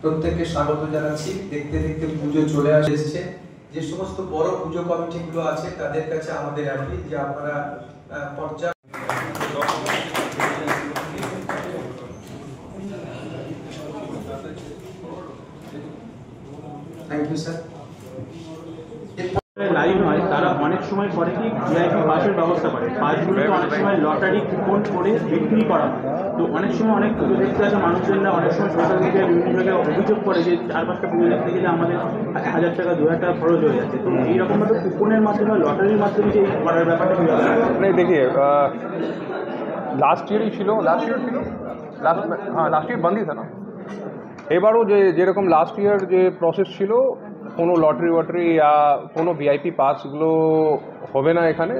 প্রত্যেককে স্বাগত জানাচ্ছি। দেখতে দেখতে পুজো চলে আসছে। যে সমস্ত বড় পুজো কমিটিগুলো আছে তাদের কাছে আমাদের আপিল যে আপনারা পর্যাপ্ত থ্যাংক ইউ স্যার। লাইভ হয় তারা অনেক সময় করে কি ভিআইপি পাসের ব্যবস্থা করে, পাসগুলো অনেক সময় লটারি কুপন করে বিক্রি করা হয়। তো অনেক সময় অনেক পুজো দেখতে আসে মানুষজনরা অনেক সময় সোশ্যাল মিডিয়ায় বিভিন্ন জায়গায় অভিযোগ করে যে 4-5টা পুজো দেখতে গেলে আমাদের 1000 টাকা 2000 টাকা খরচ হয়ে যাচ্ছে। তো এইরকমভাবে কুপনের মাধ্যমে লটারির মাধ্যমে যে করার ব্যাপারটা কি হবে? देखिए लास्ट ईयर ही ছিল লাস্ট ইয়ার বন্ধই था না। এবারও যেরকম লাস্ট ইয়ার যে প্রসেস ছিল কোনো লটারি या কোনো ভিআইপি পাসগুলো হবে না, এখানে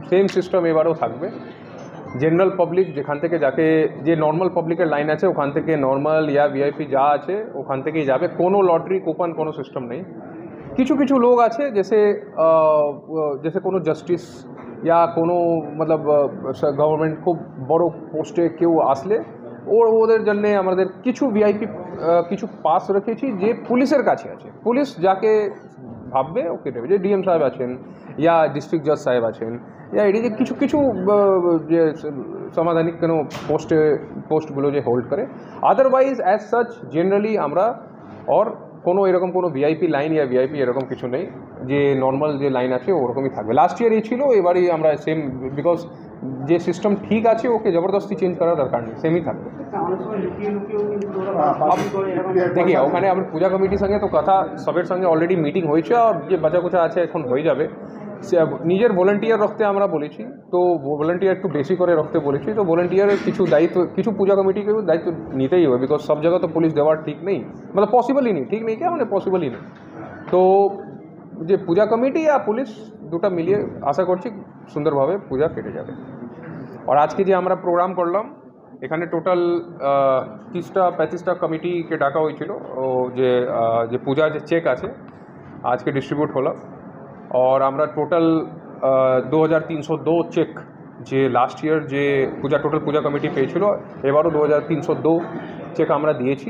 সেম সিস্টেম এবারও থাকবে। জেনারেল পাবলিক যেখান থেকে যাকে যে নর্মাল পাবলিকের লাইন আছে ওখান থেকে নর্মাল या ভিআইপি যা আছে ওখান থেকেই যাবে। কোনো লটারি কুপন কোনো সিস্টেম নেই। কিছু লোক আছে जैसे কোনো জাস্টিস या কোনো मतलब গভর্নমেন্ট খুব বড় পোস্টে কেউ আসলে ওদের জন্য আমাদের কিছু ভিআইপি কিছু পাস রেখেছি যে পুলিশের কাছে আছে। পুলিশ যাকে ভাববে ওকে দেবে, যে ডিএম সাহেব আছেন या ডিস্ট্রিক্ট জাজ সাহেব আছেন या এটি যে কিছু যে সাংবিধানিক কোনো পোস্টগুলো যে হোল্ড করে। আদারওয়াইজ অ্যাজ সাচ জেনারেলি আমরা কোনো এরকম কোনো ভিআইপি লাইন या ভিআইপি এরকম কিছু নেই, যে নর্মাল যে লাইন আছে ওরকমই থাকবে। লাস্ট ইয়ার এই ছিল, এবারই আমরা সেম, বিকজ যে সিস্টেম ঠিক আছে ওকে জবরদস্তি চেঞ্জ করার দরকার নেই, সেমই থাকবে। देखिए ওখানে আমার পূজা কমিটির সঙ্গে তো কথা সবের সঙ্গে অলরেডি মিটিং হয়েছে, আর যে বাচ্চা কুচা আছে এখন হয়ে যাবে। নিজের ভলেন্টিয়ার রাখতে আমরা বলেছি, তো ভলেন্টিয়ার একটু বেশি করে রাখতে বলেছি। তো ভলেন্টিয়ারের কিছু দায়িত্ব কিছু পূজা কমিটিকেও দায়িত্ব নিতেই হবে, বিকজ সব জায়গা তো পুলিশ দেওয়ার ঠিক নেই, মানে পসিবলই নেই, ঠিক নেই क्या মানে পসিবলই নেই। তো যে পূজা কমিটি আর পুলিশ দুটো মিলিয়ে আশা করছি সুন্দরভাবে পূজা কেটে যাবে। আর আজকে যে আমরা প্রোগ্রাম করলাম এখানে টোটাল 30-35টা কমিটিকে ডাকা হয়েছিল। ও যে পূজার যে চেক আছে আজকে ডিস্ট্রিবিউট হলো, और আমরা টোটাল 2302 চেক যে লাস্ট ইয়ার যে টোটাল পূজা কমিটি পেয়েছিল এবারও 2302 চেক আমরা দিয়েছি।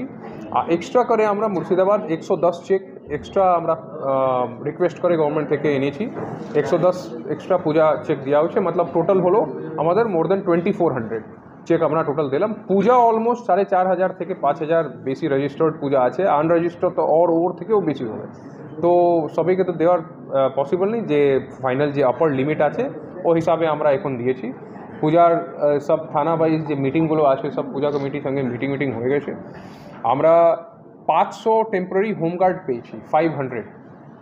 আর এক্সট্রা করে আমরা মুর্শিদাবাদ 110 চেক এক্সট্রা আমরা রিকোয়েস্ট করে গভর্নমেন্ট থেকে এনেছি। 110 এক্সট্রা পূজা চেক দেওয়া হয়েছে, মতলব টোটাল হলো আমাদের মোর দেন 2400 চেক আমরা টোটাল দিলাম। পূজা অলমোস্ট 4500 থেকে 5000 বেশি রেজিস্টার্ড পূজা আছে, আনরেজিস্টার্ড তো ওর থেকেও বেশি হবে। তো সবাইকে তো দেওয়ার পসিবল নেই, যে ফাইনাল যে আপার লিমিট আছে ও হিসাবে আমরা এখন দিয়েছি। পূজার সব থানা ওয়াইজ যে মিটিংগুলো আছে সব পূজা কমিটির সঙ্গে মিটিং হয়ে গেছে। আমরা 500 টেম্পোরারি হোমগার্ড পেয়েছি, 500।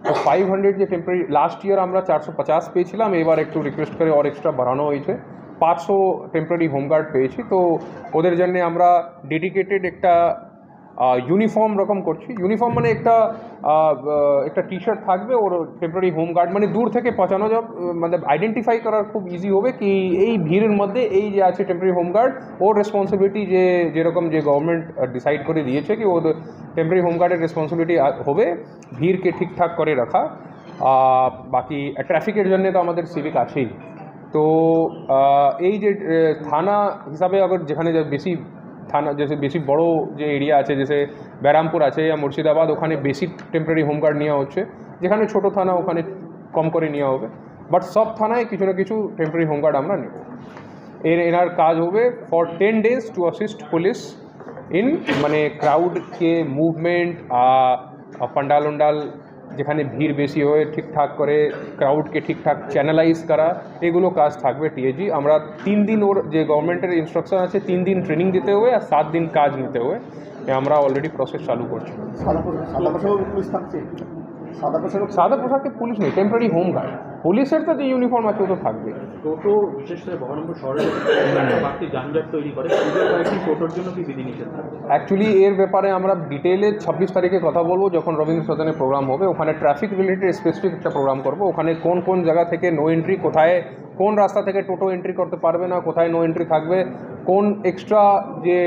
তো 500 যে টেম্পোরারি, লাস্ট ইয়ার আমরা 450 পেয়েছিলাম, এবার একটু রিকোয়েস্ট করে আর এক্সট্রা বাড়ানো হয়েছে, 500 টেম্পোরারি হোমগার্ড পেয়েছি। তো ওদের জন্য আমরা ডেডিকেটেড একটা ইউনিফর্ম রকম করছি। ইউনিফর্ম মানে একটা টি শার্ট থাকবে, ওর টেম্পোরারি হোমগার্ড মানে দূর থেকে পৌঁছানো যাব, মানে আইডেন্টিফাই করার খুব ইজি হবে কি এই ভিড়ের মধ্যে এই যে আছে টেম্পোরারি হোমগার্ড, ওর রেসপন্সিবিলিটি যেরকম যে গভর্নমেন্ট ডিসাইড করে দিয়েছে কি ওর টেম্পোরারি হোমগার্ডের রেসপন্সিবিলিটি হবে ভিড়কে ঠিকঠাক করে রাখা। বাকি ট্রাফিকের জন্য তো আমাদের সিভিক আছেই। তো এই যে থানা হিসাবে আবার যেখানে বেশি থানা जैसे বেশি বড় যে এরিয়া আছে जैसे ব্যারামপুর আছে या মুর্শিদাবাদ, ওখানে বেশি টেম্পোরারি হোমগার্ড নেওয়া হচ্ছে। যেখানে ছোটো থানা ওখানে কম করে নেওয়া হবে, বাট সব থানায় কিছু না কিছু টেম্পোরারি হোমগার্ড আমরা নেব। এনার কাজ হবে for 10 days two assist police in মানে ক্রাউডকে মুভমেন্ট, পান্ডাল উন্ডাল যেখানে ভিড় বেশি হয় ঠিকঠাক করে ক্রাউডকে ঠিকঠাক চ্যানেলাইজ করা, এগুলো কাজ থাকবে টিএজি। আমরা 3 দিন ওর যে গভর্নমেন্টের ইনস্ট্রাকশন আছে 3 দিন ট্রেনিং দিতে হবে আর 7 দিন কাজ নিতে হবে, আমরা অলরেডি প্রসেস চালু করছি। সাদা পোশাকে পুলিশ নেই, টেম্পোরারি হোমগার্ড। পুলিশের তো যে ইউনিফর্ম আছে ও তো থাকবে। টোটো বিশেষ করে বহরমপুর শহরে বাড়তি যানজট তৈরি করে, টোটোর জন্য কি বিধিনিষেধ থাকবে? অ্যাকচুয়ালি এর ব্যাপারে আমরা ডিটেলে 26 তারিখে কথা বলবো, যখন রবীন্দ্র সদনে প্রোগ্রাম হবে। ওখানে ট্রাফিক রিলেটেড স্পেসিফিক একটা প্রোগ্রাম করবো। ওখানে কোন জায়গা থেকে নো এন্ট্রি, কোথায় কোন রাস্তা থেকে টোটো এন্ট্রি করতে পারবে না, কোথায় নো এন্ট্রি থাকবে, কোন এক্সট্রা যে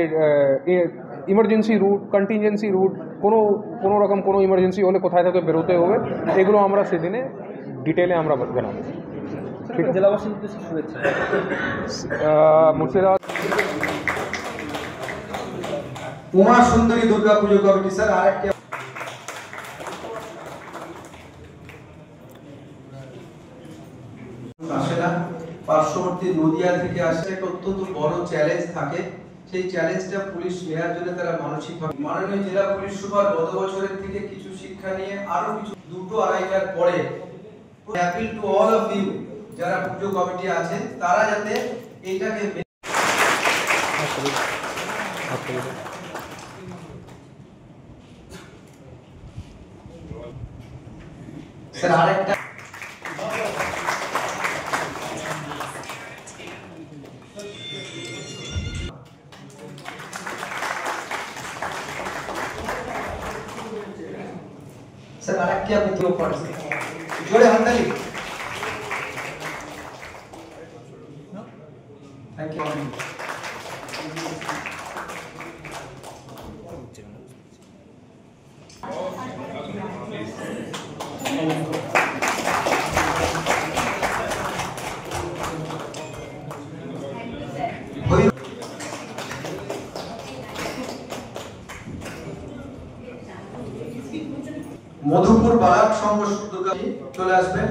ইমার্জেন্সি রুট, কন্টিনজেন্সি রুট, কোনো রকম কোনো ইমার্জেন্সি হলে কোথায় থেকে বেরোতে হবে, এগুলো আমরা সেদিনে ডিটেলে আমরা জানাবো। ঠিক আছে, জেলাবাসীর উদ্দেশ্যে শুভেচ্ছা। মুর্শিদাবাদ উমা সুন্দরী দুর্গা পুজো কমিটি স্যার আরেকটি আসে না, পার্শ্ববর্তী নদিয়া থেকে আসে, একটা অত্যন্ত বড় চ্যালেঞ্জ থাকে। সেই চ্যালেঞ্জটা পুলিশ নেওয়ার জন্য তারা মানসিকভাবে, মাননীয় জেলা পুলিশ সুপার গত বছরের থেকে কিছু শিক্ষা নিয়ে আরো কিছু 2-2.5টার পরে appeal to all of you যারা পুজো কমিটি আছেন তারা যাতে এটাকে স্যার আরেকটা স্যার আরেকটি আপনি কেউ পারছেন জোরে হাততালি। Thank you. মধুপুর বারাক সংঘ দুর্গা চলে আসবেন।